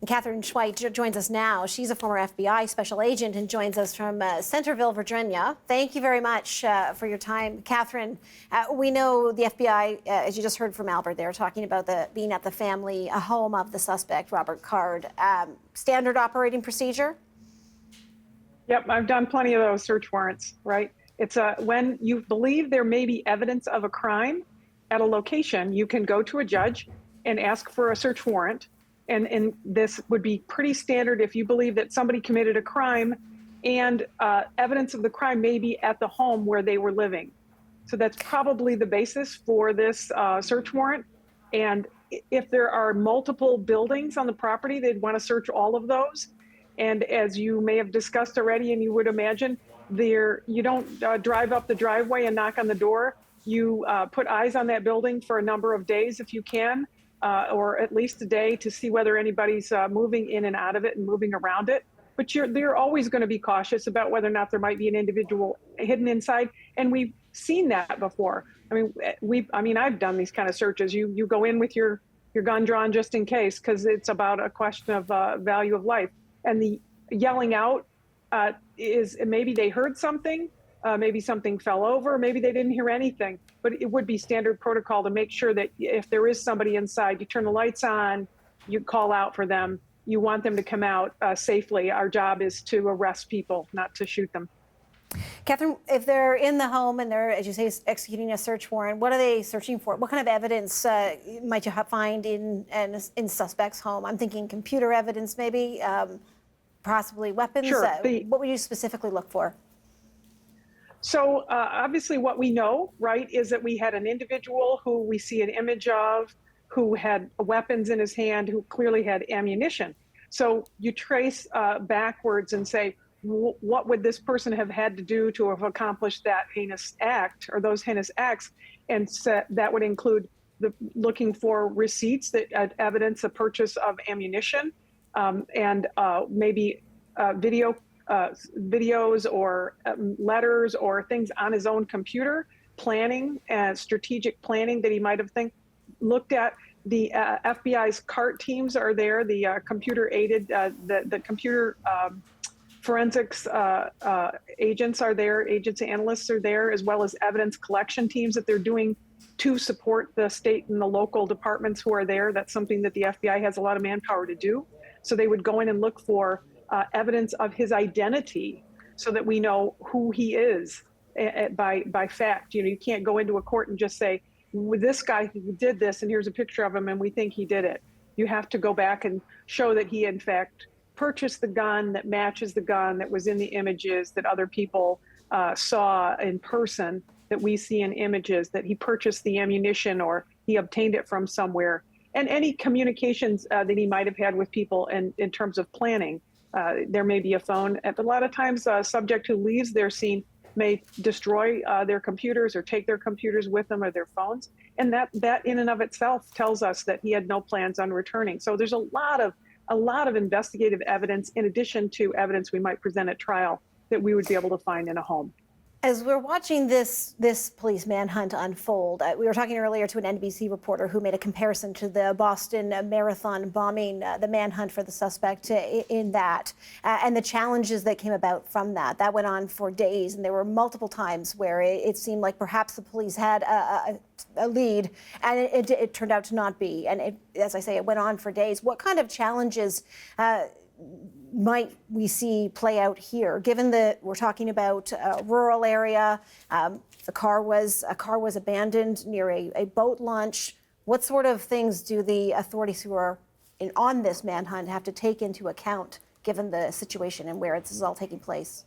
Katherine Schweit joins us now. She's a former FBI special agent and joins us from Centerville, Virginia. Thank you very much for your time, Katherine. We know the FBI, as you just heard from Albert there, talking about being at the family home of the suspect, Robert Card. Standard operating procedure? Yep, I've done plenty of those search warrants, right? It's when you believe there may be evidence of a crime at a location, you can go to a judge and ask for a search warrant. And this would be pretty standard if you believe that somebody committed a crime and evidence of the crime may be at the home where they were living. So that's probably the basis for this search warrant. And if there are multiple buildings on the property, they'd want to search all of those. And as you may have discussed already, and you would imagine, you don't drive up the driveway and knock on the door. You put eyes on that building for a number of days if you can. Or at least a day to see whether anybody's moving in and out of it and moving around it. But they're always going to be cautious about whether or not there might be an individual hidden inside. And we've seen that before. I mean, I've done these kind of searches. You go in with your gun drawn just in case, because it's about a question of value of life. And the yelling out is maybe they heard something. Maybe something fell over, maybe they didn't hear anything, but it would be standard protocol to make sure that if there is somebody inside, you turn the lights on, you call out for them, you want them to come out safely. Our job is to arrest people, not to shoot them. Katherine, if they're in the home and they're, as you say, executing a search warrant, what are they searching for? What kind of evidence might you find in suspect's home? I'm thinking computer evidence, maybe, possibly weapons. Sure. What would you specifically look for? So obviously what we know, right, is that we had an individual who we see an image of, who had weapons in his hand, who clearly had ammunition. So you trace backwards and say, what would this person have had to do to have accomplished that heinous act or those heinous acts? And so that would include looking for receipts that evidence the purchase of ammunition and maybe videos or letters or things on his own computer, planning and strategic planning that he might have looked at. The FBI's CART teams are there, the computer aided, the computer forensics agents are there, agents and analysts are there, as well as evidence collection teams that they're doing to support the state and the local departments who are there. That's something that the FBI has a lot of manpower to do. So they would go in and look for evidence of his identity so that we know who he is by fact. You can't go into a court and just say, well, this guy did this and here's a picture of him and we think he did it. You have to go back and show that he in fact purchased the gun that matches the gun that was in the images that other people saw in person, that we see in images, that he purchased the ammunition or he obtained it from somewhere, and any communications that he might have had with people in terms of planning. There may be a phone. A lot of times a subject who leaves their scene may destroy their computers or take their computers with them or their phones. And that in and of itself tells us that he had no plans on returning. So there's a lot of investigative evidence in addition to evidence we might present at trial that we would be able to find in a home. As we're watching this police manhunt unfold, we were talking earlier to an NBC reporter who made a comparison to the Boston Marathon bombing, the manhunt for the suspect in that, and the challenges that came about from that. That went on for days, and there were multiple times where it seemed like perhaps the police had a lead, and it turned out to not be. And as I say, it went on for days. What kind of challenges might we see play out here, given that we're talking about a rural area? A car was abandoned near a boat launch. What sort of things do the authorities who are on this manhunt have to take into account, given the situation and where this is all taking place?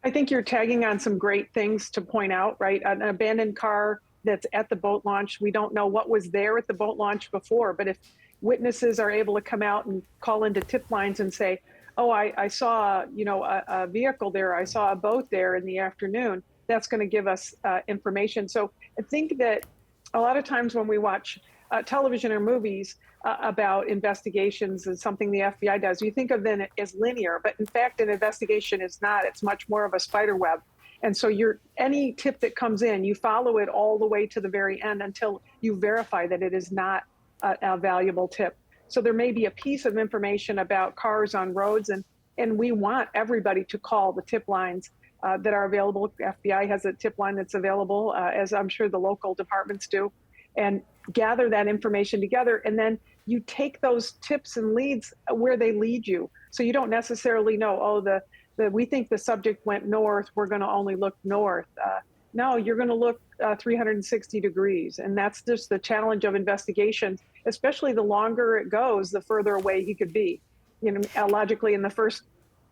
I think you're tagging on some great things to point out, right? An abandoned car that's at the boat launch. We don't know what was there at the boat launch before, but if witnesses are able to come out and call into tip lines and say, oh, I saw, a vehicle there, I saw a boat there in the afternoon, that's going to give us information. So I think that a lot of times when we watch television or movies about investigations and something the FBI does, you think of them as linear, but in fact, an investigation is not. It's much more of a spider web. And so any tip that comes in, you follow it all the way to the very end until you verify that it is not a valuable tip. So there may be a piece of information about cars on roads, and we want everybody to call the tip lines that are available. FBI has a tip line that's available, as I'm sure the local departments do, and gather that information together. And then you take those tips and leads where they lead you. So you don't necessarily know, oh, we think the subject went north, we're going to only look north. No, you're going to look 360 degrees. And that's just the challenge of investigations, especially the longer it goes, the further away he could be. You know, logically, in the first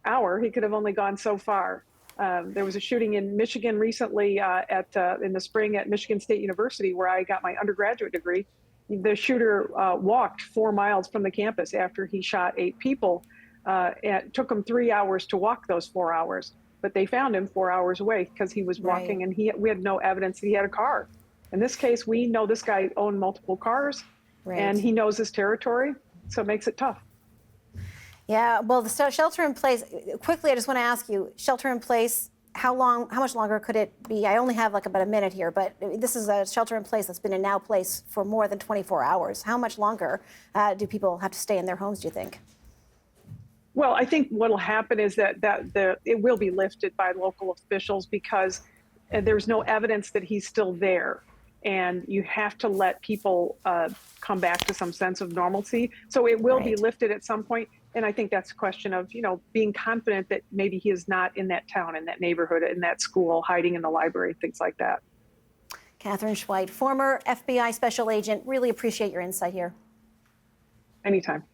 hour, he could have only gone so far. There was a shooting in Michigan recently in the spring at Michigan State University, where I got my undergraduate degree. The shooter walked 4 miles from the campus after he shot 8 people. It took him 3 hours to walk those 4 hours, but they found him 4 hours away because he was walking, Right. and we had no evidence that he had a car. In this case, we know this guy owned multiple cars, Right. and he knows his territory, so it makes it tough. Yeah, well, the shelter in place, quickly, I just want to ask you, shelter in place, how much longer could it be? I only have like about a minute here, but this is a shelter in place that's been in now place for more than 24 hours. How much longer do people have to stay in their homes, do you think? Well, I think what will happen is that it will be lifted by local officials because there's no evidence that he's still there. And you have to let people come back to some sense of normalcy. So it will be lifted at some point. And I think that's a question of, being confident that maybe he is not in that town, in that neighborhood, in that school, hiding in the library, things like that. Katherine Schweit, former FBI special agent, really appreciate your insight here. Anytime.